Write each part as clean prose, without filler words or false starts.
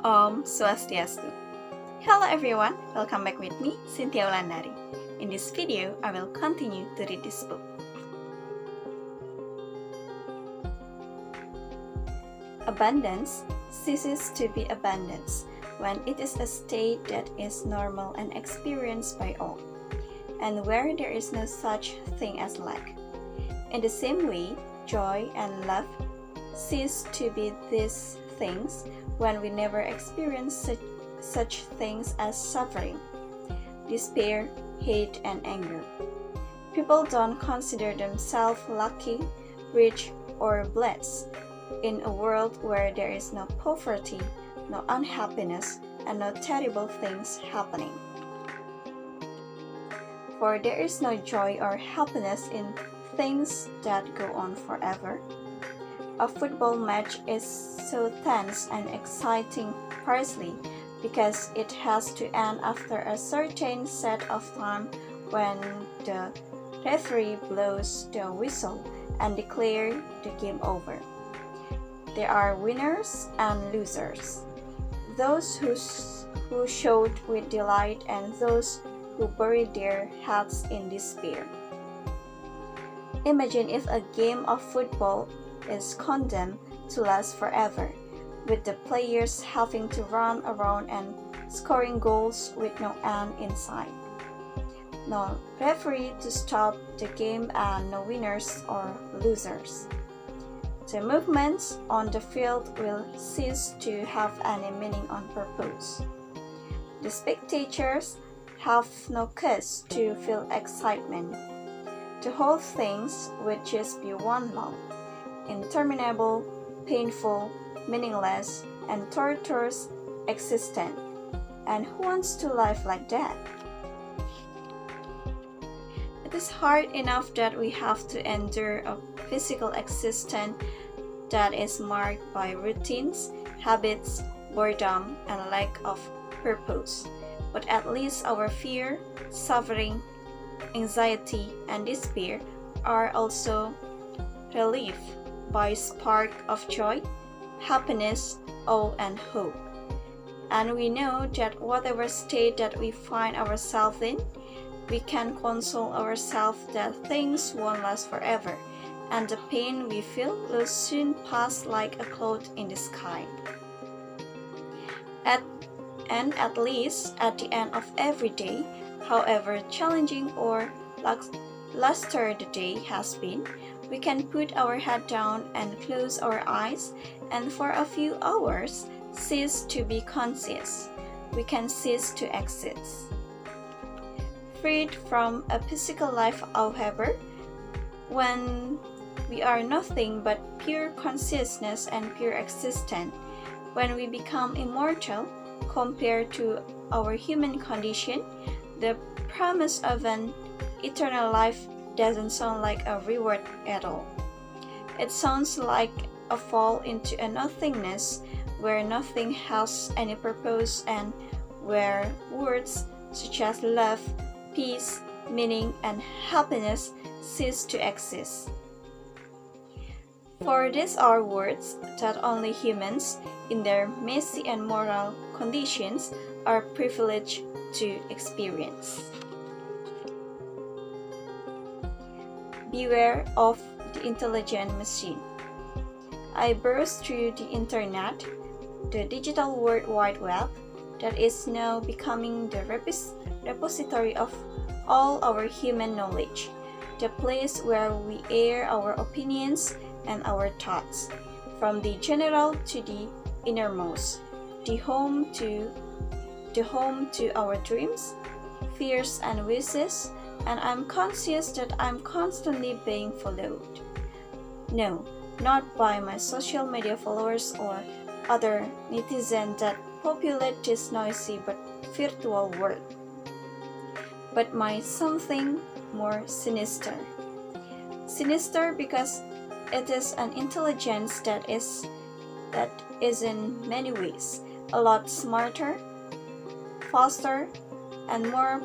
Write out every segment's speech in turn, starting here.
Om Swastiastu. Hello everyone, welcome back with me, Chyntia Wulandari. In this video, I will continue to read this book. Abundance ceases to be abundance when it is a state that is normal and experienced by all, and where there is no such thing as lack. In the same way, joy and love cease to be these things when we never experience such things as suffering, despair, hate, and anger. People don't consider themselves lucky, rich, or blessed in a world where there is no poverty, no unhappiness, and no terrible things happening. For there is no joy or happiness in things that go on forever. A football match is so tense and exciting partly because it has to end after a certain set of time when the referee blows the whistle and declares the game over. There are winners and losers, those who shout with delight and those who bury their heads in despair. Imagine if a game of football is condemned to last forever, with the players having to run around and scoring goals with no end in sight. No referee to stop the game and no winners or losers. The movements on the field will cease to have any meaning or purpose. The spectators have no cause to feel excitement. The whole thing would just be one long, interminable, painful, meaningless, and torturous existence. And who wants to live like that? It is hard enough that we have to endure a physical existence that is marked by routines, habits, boredom, and lack of purpose. But at least our fear, suffering, anxiety, and despair are also relieved by spark of joy, happiness, awe, and hope. And we know that whatever state that we find ourselves in, we can console ourselves that things won't last forever, and the pain we feel will soon pass like a cloud in the sky. At least at the end of every day, however challenging or luster the day has been, we can put our head down and close our eyes, and for a few hours cease to be conscious. We can cease to exist. Freed from a physical life, however, when we are nothing but pure consciousness and pure existence, when we become immortal compared to our human condition, the promise of an eternal life doesn't sound like a reward at all. It sounds like a fall into a nothingness where nothing has any purpose and where words such as love, peace, meaning, and happiness cease to exist. For these are words that only humans, in their messy and moral conditions, are privileged to experience. Beware of the intelligent machine. I browsed through the internet, the digital World Wide Web, that is now becoming the repository of all our human knowledge, the place where we air our opinions and our thoughts, from the general to the innermost, the home to our dreams, fears, and wishes. And I'm conscious that I'm constantly being followed. No, not by my social media followers or other netizens that populate this noisy but virtual world, but by something more sinister. Sinister because it is an intelligence that is in many ways a lot smarter, faster, and more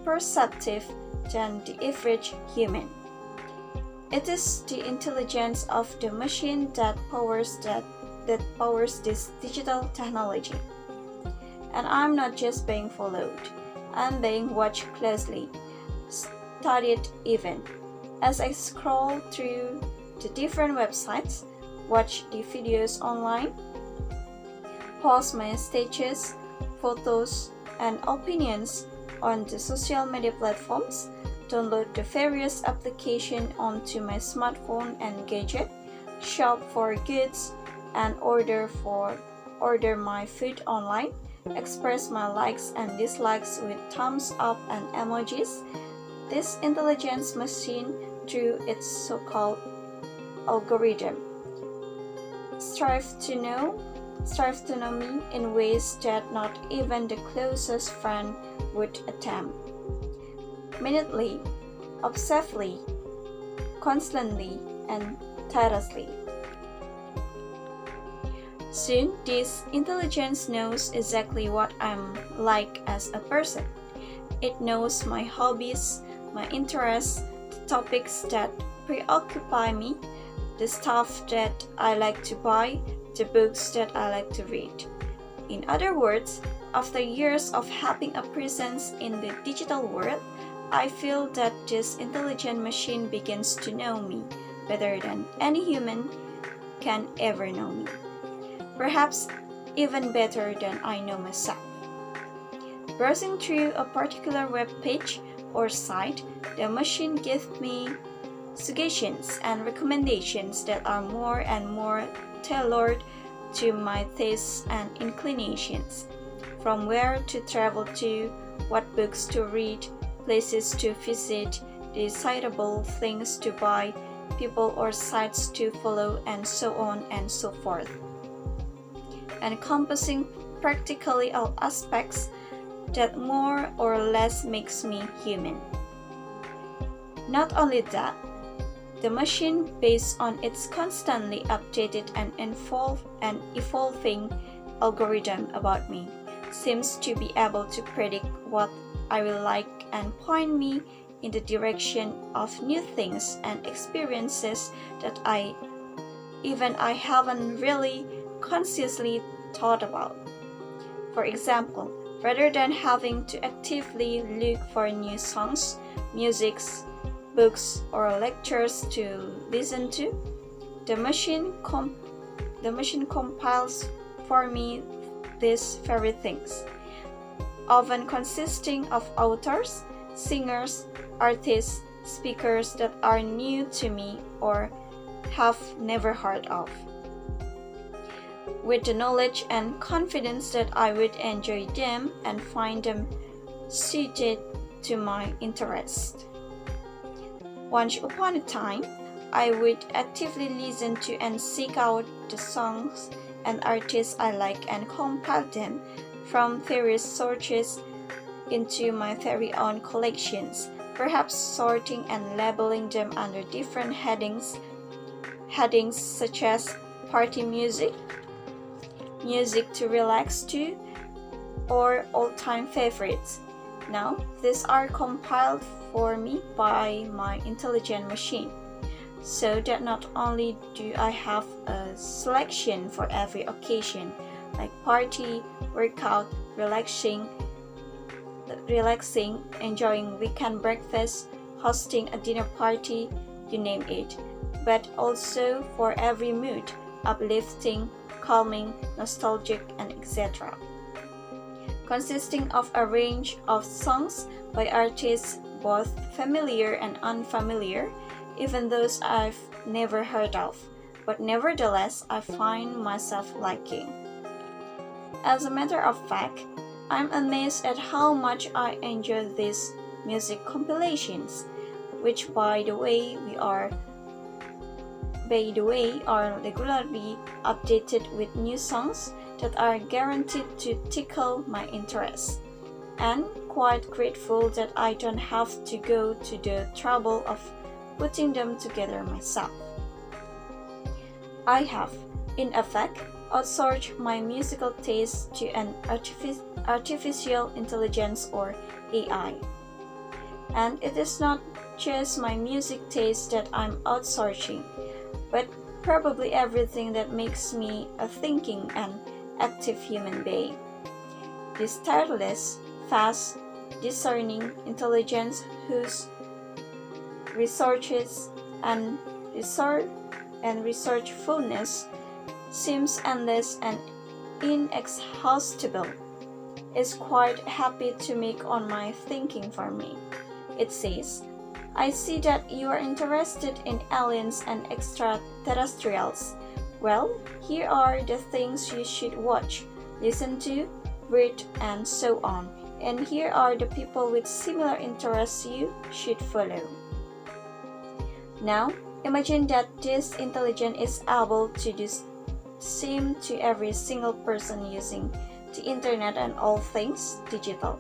perceptive than the average human. It is the intelligence of the machine that powers this digital technology. And I'm not just being followed, I'm being watched closely, studied even. As I scroll through the different websites, watch the videos online, post my status, photos, and opinions on the social media platforms, download the various applications onto my smartphone and gadget, shop for goods, and order my food online, express my likes and dislikes with thumbs up and emojis. This intelligence machine, through its so-called algorithm, strive to know me in ways that not even the closest friend would attempt. Minutely, obsessively, constantly, and tirelessly. Soon, this intelligence knows exactly what I'm like as a person. It knows my hobbies, my interests, the topics that preoccupy me, the stuff that I like to buy, the books that I like to read. In other words, after years of having a presence in the digital world, I feel that this intelligent machine begins to know me better than any human can ever know me. Perhaps even better than I know myself. Browsing through a particular web page or site, the machine gives me suggestions and recommendations that are more and more tailored to my tastes and inclinations, from where to travel to, what books to read, places to visit, desirable things to buy, people or sites to follow, and so on and so forth, encompassing practically all aspects that more or less makes me human. Not only that, the machine, based on its constantly updated and evolving algorithm about me, seems to be able to predict what I will like and point me in the direction of new things and experiences that I haven't really consciously thought about. For example, rather than having to actively look for new songs, musics, books, or lectures to listen to, the machine compiles for me these very things, often consisting of authors, singers, artists, speakers that are new to me or have never heard of, with the knowledge and confidence that I would enjoy them and find them suited to my interest. Once upon a time, I would actively listen to and seek out the songs and artists I like and compile them from various sources into my very own collections, perhaps sorting and labeling them under different headings such as party music, music to relax to, or all-time favorites. Now, these are compiled for me by my intelligent machine, so that not only do I have a selection for every occasion, like party, workout, relaxing, enjoying weekend breakfast, hosting a dinner party, you name it, but also for every mood, uplifting, calming, nostalgic, and etc. Consisting of a range of songs by artists both familiar and unfamiliar, even those I've never heard of, but nevertheless I find myself liking. As a matter of fact, I'm amazed at how much I enjoy these music compilations, which by the way are regularly updated with new songs that are guaranteed to tickle my interest, and quite grateful that I don't have to go to the trouble of putting them together myself. I have, in effect, outsourced my musical taste to an artificial intelligence or AI. And it is not just my music taste that I'm outsourcing, but probably everything that makes me a thinking and active human being. this tireless, fast, discerning intelligence whose researches and researchfulness seems endless and inexhaustible, is quite happy to make on my thinking for me. It says, I see that you are interested in aliens and extraterrestrials. Well, here are the things you should watch, listen to, read, and so on. And here are the people with similar interests you should follow. Now, imagine that this intelligence is able to do the same to every single person using the internet and all things digital,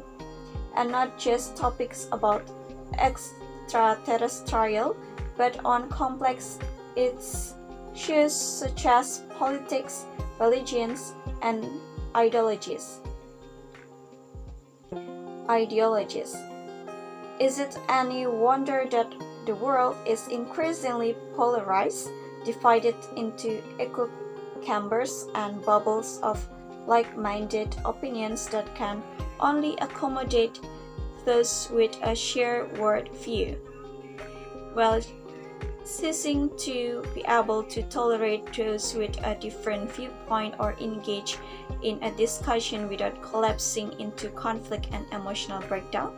and not just topics about extraterrestrial, but on complex issues such as politics, religions, and ideologies. Is it any wonder that the world is increasingly polarized, divided into echo chambers and bubbles of like-minded opinions that can only accommodate those with a shared worldview, while ceasing to be able to tolerate those with a different viewpoint or engage in a discussion without collapsing into conflict and emotional breakdown?